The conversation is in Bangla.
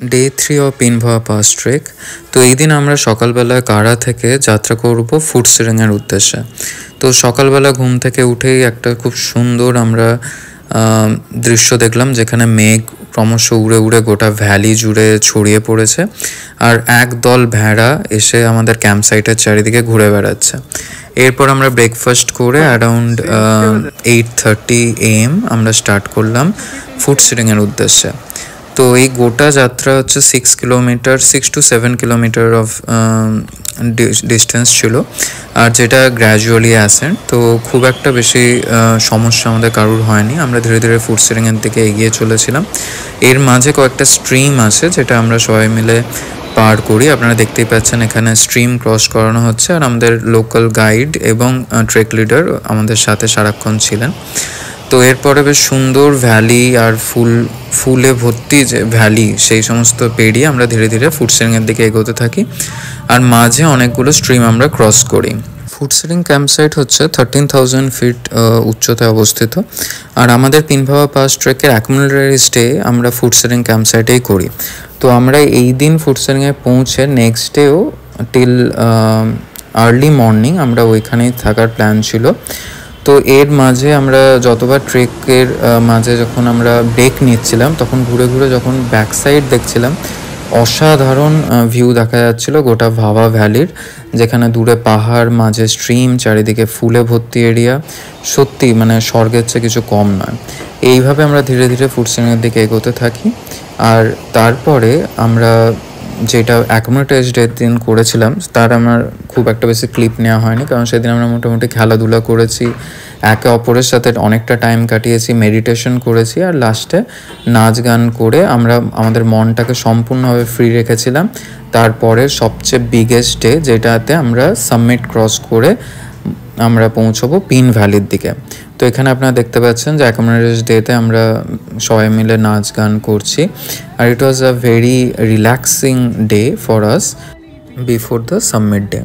Day 3 of Pin Bhaba pass trek. তো এই দিন আমরা সকালবেলায় কারা থেকে যাত্রা করব ফুটসিরিংয়ের উদ্দেশ্যে। তো সকালবেলা ঘুম থেকে উঠেই একটা খুব সুন্দর আমরা দৃশ্য দেখলাম, যেখানে মেঘ ক্রমশ উড়ে উড়ে গোটা ভ্যালি জুড়ে ছড়িয়ে পড়েছে, আর এক দল ভেড়া এসে আমাদের ক্যাম্প সাইটের চারিদিকে ঘুরে বেড়াচ্ছে। এরপর আমরা ব্রেকফাস্ট করে অ্যারাউন্ড 8:30 AM আমরা স্টার্ট করলাম ফুটসিরিংয়ের উদ্দেশ্যে। তো এই গোটা যাত্রা হচ্ছে 6 to 7 কিলোমিটার অফ ডিস্টেন্স ছিল, আর যেটা গ্র্যাজুয়ালি অ্যাসেন্ট। তো খুব একটা বেশি সমস্যা আমাদের কারোর হয়নি। আমরা ধীরে ধীরে ফুটসিরিংয়ের দিকে এগিয়ে চলেছিলাম। এর মাঝে কয়েকটা স্ট্রিম আছে যেটা আমরা সবাই মিলে পার করি। আপনারা দেখতেই পাচ্ছেন এখানে স্ট্রিম ক্রস করানো হচ্ছে, আর আমাদের লোকাল গাইড এবং ট্রেক লিডার আমাদের সাথে সারাক্ষণ ছিলেন। তো এরপরে বেশ সুন্দর ভ্যালি আর ফুলে ভর্তি যে ভ্যালি, সেই সমস্ত পেরিয়ে আমরা ধীরে ধীরে ফুটসিরিংয়ের দিকে এগোতে থাকি, আর মাঝে অনেকগুলো স্ট্রিম আমরা ক্রস করি। ফুটসিরিং ক্যাম্পসাইট হচ্ছে 13,000 ফিট উচ্চতায় অবস্থিত, আর আমাদের পিনভাওয়া পাস ট্রেকের অ্যাকুমুলেটরি স্টে আমরা ফুটসিরিং ক্যাম্পসাইটেই করি। তো আমরা এই দিন ফুটসিরিংয়ে পৌঁছে নেক্সট ডেও টিল আর্লি মর্নিং আমরা ওইখানেই থাকার প্ল্যান ছিল। তো এর মাঝে আমরা যতবার ট্রেকের মাঝে যখন আমরা ব্রেক নিচ্ছিলাম, তখন ঘুরে ঘুরে যখন ব্যাক সাইড দেখছিলাম, অসাধারণ ভিউ দেখা যাচ্ছিল গোটা ভাওয়া ভ্যালির, যেখানে দূরে পাহাড়, মাঝে স্ট্রিম, চারিদিকে ফুলে ভর্তি এরিয়া। সত্যি মানে স্বর্গের চেয়ে কিছু কম নয়। এইভাবে আমরা ধীরে ধীরে ফুটসিরিংয়ের দিকে এগোতে থাকি। আর তারপরে আমরা যেটা অ্যাকোমোডেটেড ডের দিন করেছিলাম, তার আমার খুব একটা বেশি ক্লিপ নেওয়া হয়নি, কারণ সেদিন আমরা মোটামুটি খেলাধুলা করেছি, একে অপরের সাথে অনেকটা টাইম কাটিয়েছি, মেডিটেশন করেছি, আর লাস্টে নাচ গান করে আমরা আমাদের মনটাকে সম্পূর্ণভাবে ফ্রি রেখেছিলাম। তারপরে সবচেয়ে বিগেস্ট ডে, যেটাতে আমরা সামিট ক্রস করে আমরা পৌঁছবো পিন ভ্যালির দিকে। তো এখানে আপনারা দেখতে পাচ্ছেন যে অ্যাকোমোডেটেড ডেতে আমরা সবাই মিলে নাচ গান করছি, আর it was a very relaxing day for us before the summit day.